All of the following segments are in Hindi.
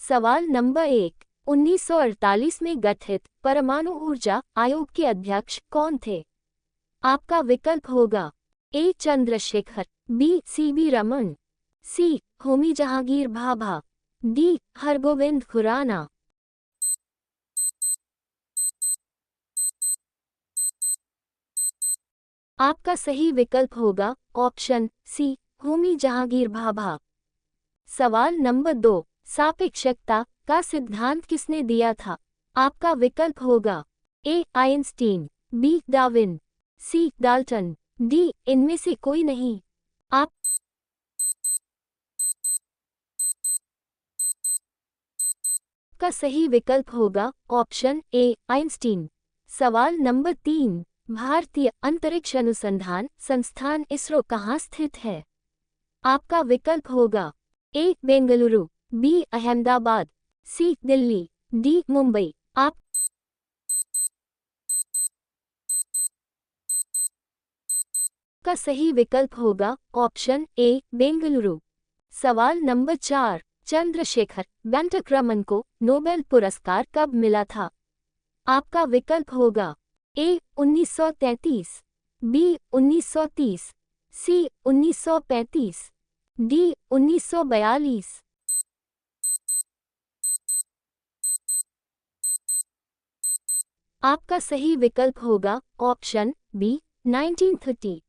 सवाल नंबर 1, 1948 में गठित परमाणु ऊर्जा आयोग के अध्यक्ष कौन थे? आपका विकल्प होगा ए. चंद्रशेखर, बी. सी.वी. रमन, सी. होमी जहांगीर भाभा, डी. हरगोविंद खुराना। आपका सही विकल्प होगा ऑप्शन सी. होमी जहांगीर भाभा। सवाल नंबर 2, सापेक्षता का सिद्धांत किसने दिया था? आपका विकल्प होगा A. Einstein, B. Darwin, C. Dalton, D. इनमें से कोई नहीं। आप का सही विकल्प होगा ऑप्शन ए. आइंस्टीन। सवाल नंबर 3, भारतीय अंतरिक्ष अनुसंधान संस्थान इसरो कहाँ स्थित है? आपका विकल्प होगा ए. बेंगलुरु, बी. अहमदाबाद, सी. दिल्ली, डी. मुंबई। आप का सही विकल्प होगा ऑप्शन ए. बेंगलुरु। सवाल नंबर 4, चंद्रशेखर वेंकटरमन को नोबेल पुरस्कार कब मिला था? आपका विकल्प होगा ए. 1933, बी. 1930, सी. 1935, डी. 1942। आपका सही विकल्प होगा ऑप्शन बी. 1930।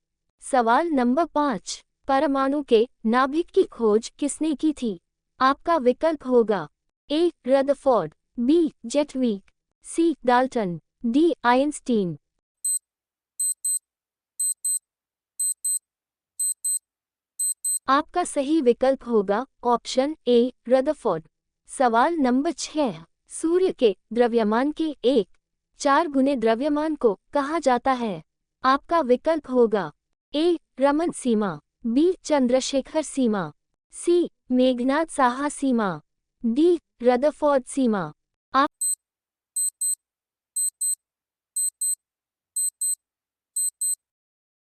सवाल नंबर 5, परमाणु के नाभिक की खोज किसने की थी? आपका विकल्प होगा A. Rutherford, B. Chadwick, C. Dalton, D. Einstein. आपका सही विकल्प होगा ऑप्शन ए. रदरफोर्ड। सवाल नंबर 6, सूर्य के द्रव्यमान के 4 गुने द्रव्यमान को कहा जाता है? आपका विकल्प होगा ए. रमन सीमा, बी. चंद्रशेखर सीमा, सी. मेघनाथ साहा सीमा, डी. रदरफोर्ड सीमा।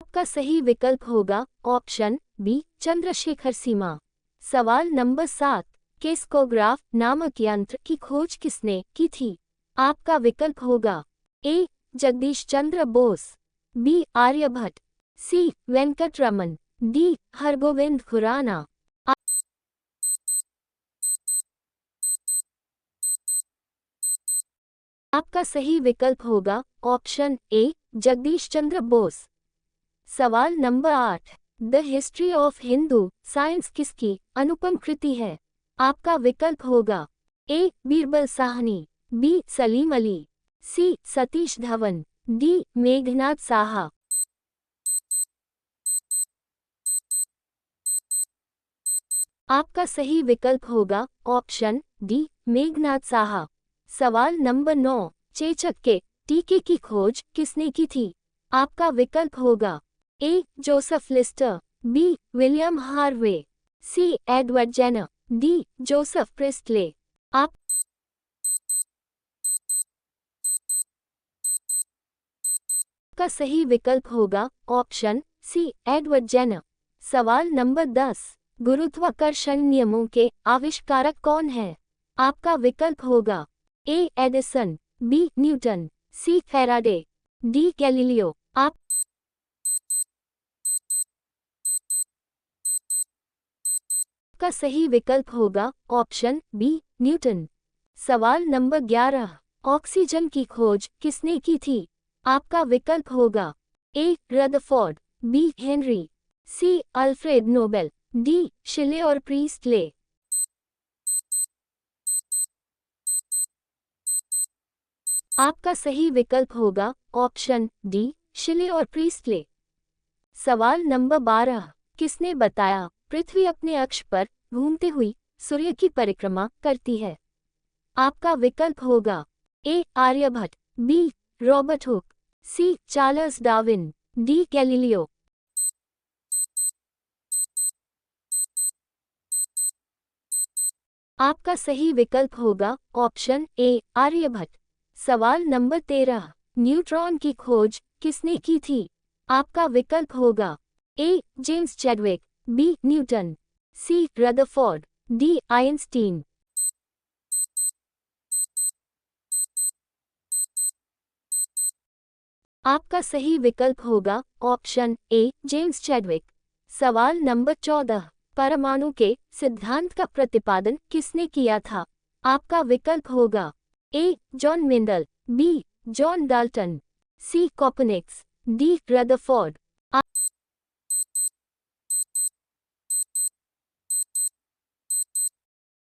आपका सही विकल्प होगा ऑप्शन बी. चंद्रशेखर सीमा। सवाल नंबर 7, किस्कोग्राफ नामक यंत्र की खोज किसने की थी? आपका विकल्प होगा ए. जगदीश चंद्र बोस, बी. आर्यभट्ट, सी. वेंकटरमन, डी. हरगोविंद खुराना। आपका सही विकल्प होगा ऑप्शन ए. जगदीश चंद्र बोस। सवाल number 8, the history of Hindu science किसकी अनुपम कृति है? आपका विकल्प होगा ए. बीरबल साहनी, बी. सलीम अली, सी. सतीश धवन, डी. मेघनाथ साहा। आपका सही विकल्प होगा ऑप्शन डी. मेघनाथ साहा। सवाल नंबर 9, चेचक के टीके की खोज किसने की थी? आपका विकल्प होगा A. Joseph Lister, B. William Harvey, C. Edward Jenner, D. Joseph Priestley. आप का सही विकल्प होगा ऑप्शन सी. Edward Jenner. सवाल नंबर 10, गुरुत्वाकर्षण नियमों के आविष्कारक कौन है? आपका विकल्प होगा A. Edison, B. Newton, C. Faraday, D. Galileo. आप का सही विकल्प होगा ऑप्शन बी. न्यूटन। सवाल नंबर 11, ऑक्सीजन की खोज किसने की थी? आपका विकल्प होगा A. Rutherford, B. Henry, C. Alfred Nobel, D. Scheele और प्रीस्टले। आपका सही विकल्प होगा ऑप्शन डी. शिले और प्रीस्टले। सवाल नंबर 12, किसने बताया पृथ्वी अपने अक्ष पर घूमते हुई सूर्य की परिक्रमा करती है? आपका विकल्प होगा A. Aryabhatta, B. Robert Hooke, C. Charles Darwin, D. Galileo. आपका सही विकल्प होगा ऑप्शन ए. आर्यभट्ट। सवाल नंबर 13, न्यूट्रॉन की खोज किसने की थी? आपका विकल्प होगा A. James Chadwick, B. Newton, C. Rutherford, D. Einstein. आपका सही विकल्प होगा ऑप्शन ए जेम्स चैडविक। सवाल नंबर 14, परमाणु के सिद्धांत का प्रतिपादन किसने किया था? आपका विकल्प होगा A John Mendel, B John Dalton, C Copernicus, D Rutherford.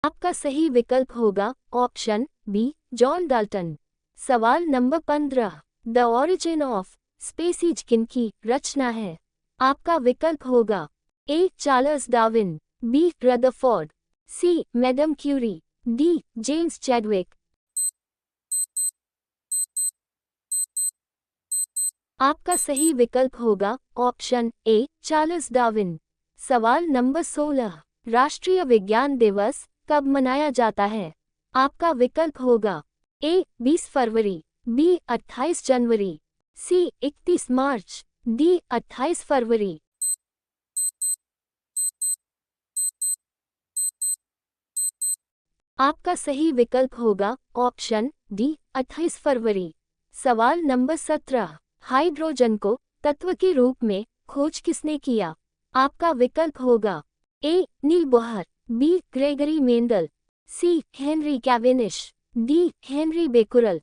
आपका सही विकल्प होगा ऑप्शन बी जॉन डाल्टन। सवाल नंबर 15, द ओरिजिन ऑफ स्पीसीज किनकी रचना है? आपका विकल्प होगा A Charles Darwin, B Rutherford, C Madam Curie, D James Chadwick. आपका सही विकल्प होगा ऑप्शन ए चार्ल्स डार्विन। सवाल नंबर 16, राष्ट्रीय विज्ञान दिवस कब मनाया जाता है? आपका विकल्प होगा ए 20 फरवरी, बी 28 जनवरी, सी 31 मार्च, डी 28 फरवरी। आपका सही विकल्प होगा ऑप्शन डी 28 फरवरी। सवाल नंबर 17, हाइड्रोजन को तत्व के रूप में खोज किसने किया? आपका विकल्प होगा ए नील बोहर, बी ग्रेगरी मेंडल, सी हेनरी कैवेनिश, डी हेनरी बेकुरल।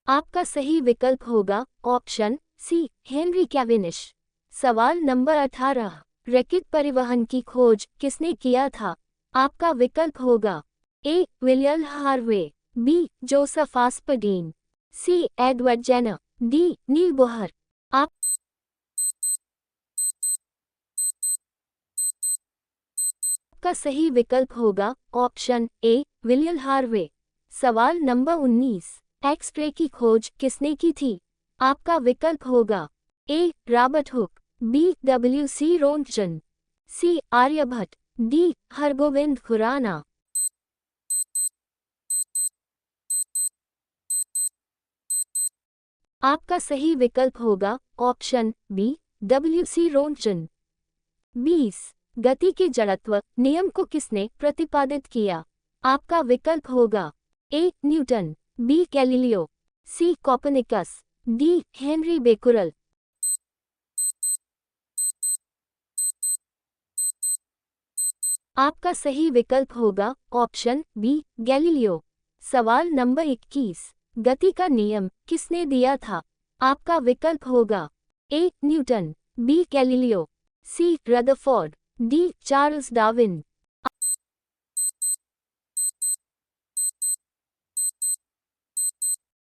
आपका सही विकल्प होगा ऑप्शन सी हेनरी कैवेनिश। सवाल नंबर 18, रैकेट परिवहन की खोज किसने किया था? आपका विकल्प होगा A William Harvey, B Joseph Aspdin, C Edward Jenner, D Niels Bohr. आपका सही विकल्प होगा ऑप्शन ए विलियम हार्वे। सवाल नंबर 19, एक्स-रे की खोज किसने की थी? आपका विकल्प होगा A Robert Hooke, B W C. Roentgen, C Aryabhatta, D Hargobind Khorana. आपका सही विकल्प होगा ऑप्शन बी डब्ल्यू.सी. रोंटगन। 20, गति के जड़त्व नियम को किसने प्रतिपादित किया? आपका विकल्प होगा A Newton, B Galileo, C Copernicus, D Henri Becquerel. आपका सही विकल्प होगा ऑप्शन बी गैलीलियो। सवाल नंबर 21, गति का नियम किसने दिया था? आपका विकल्प होगा A Newton, B Galileo, C Rutherford, D Charles Darwin.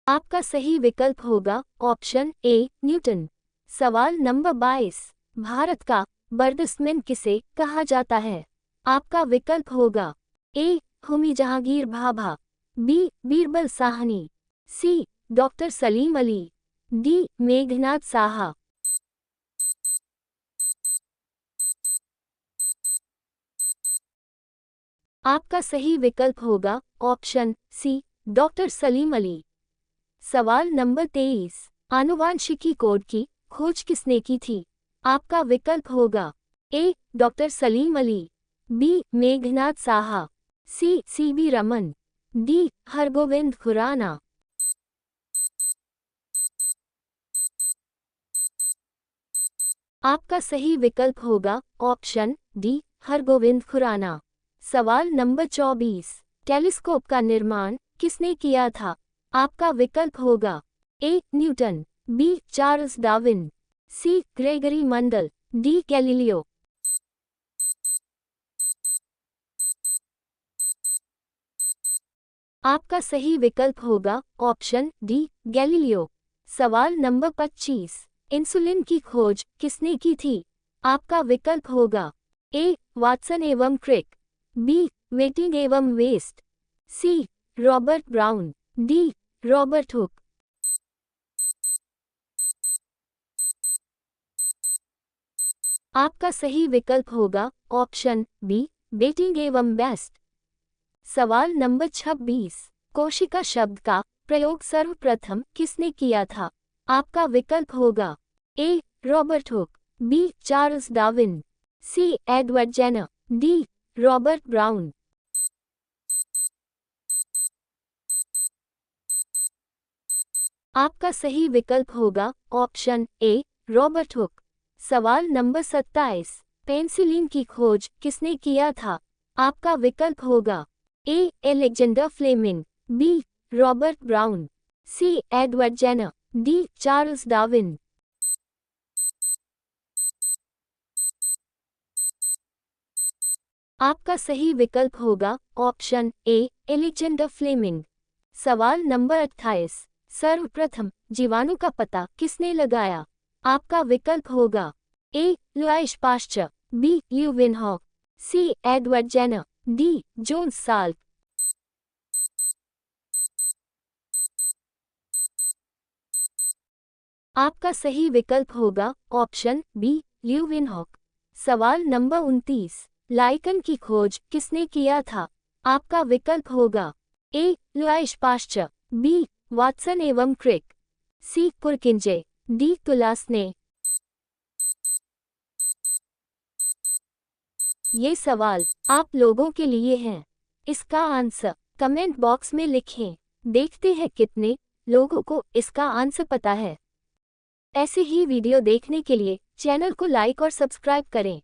आपका सही विकल्प होगा ऑप्शन ए न्यूटन। सवाल नंबर 22, भारत का बर्दस्मैन किसे कहा जाता है? आपका विकल्प होगा A Homi Jahangir Bhabha, B Birbal Sahni, C doctor Salim Ali, D Meghnad Saha. आपका सही विकल्प होगा option C doctor Salim Ali. सवाल नंबर 23, आनुवांशिकी कोड की खोज किसने की थी? आपका विकल्प होगा ए डॉक्टर सलीम अली, बी मेघनाथ साहा, सी सी.वी. रमन, डी हरगोविंद खुराना। आपका सही विकल्प होगा ऑप्शन डी हरगोविंद खुराना। सवाल नंबर 24, टेलीस्कोप का निर्माण किसने किया था? आपका विकल्प होगा A Newton, B Charles Darwin, C Gregory Mendel, D Galileo. आपका सही विकल्प होगा ऑप्शन डी गैलीलियो। सवाल नंबर 25, इंसुलिन की खोज किसने की थी? आपका विकल्प होगा ए वाटसन एवं क्रिक, बी वेटिंग एवं Best, C Robert Brown, D Robert Hooke. आपका सही विकल्प होगा ऑप्शन बी वेटिंग एवं बेस्ट। सवाल नंबर 26, कोशिका शब्द का प्रयोग सर्वप्रथम किसने किया था? आपका विकल्प होगा A Robert Hooke, B Charles Darwin, C Edward Jenner, D Robert Brown. आपका सही विकल्प होगा ऑप्शन ए रॉबर्ट हुक। सवाल नंबर 27, पेनिसिलिन की खोज किसने किया था? आपका विकल्प होगा A Alexander Fleming, B Robert Brown, C Edward Jenner, D Charles Darwin. आपका सही विकल्प होगा ऑप्शन ए एलेक्जेंडर फ्लेमिंग। सवाल नंबर 28, सर्वप्रथम जीवाणु का पता किसने लगाया? आपका विकल्प होगा A Louis Pasteur, B Leeuwenhoek, C Edward Jenner, D Jonas Salk. आपका सही विकल्प होगा ऑप्शन बी ल्यूवेनहॉक। सवाल नंबर 29, लाइकन की खोज किसने किया था? आपका विकल्प होगा A Louis Pasteur, B Watson एवं क्रिक, सी पुरकिंजे, डी तुलासने। ये सवाल आप लोगों के लिए हैं। इसका आंसर कमेंट बॉक्स में लिखें। देखते हैं कितने लोगों को इसका आंसर पता है। ऐसे ही वीडियो देखने के लिए चैनल को लाइक और सब्सक्राइब करें।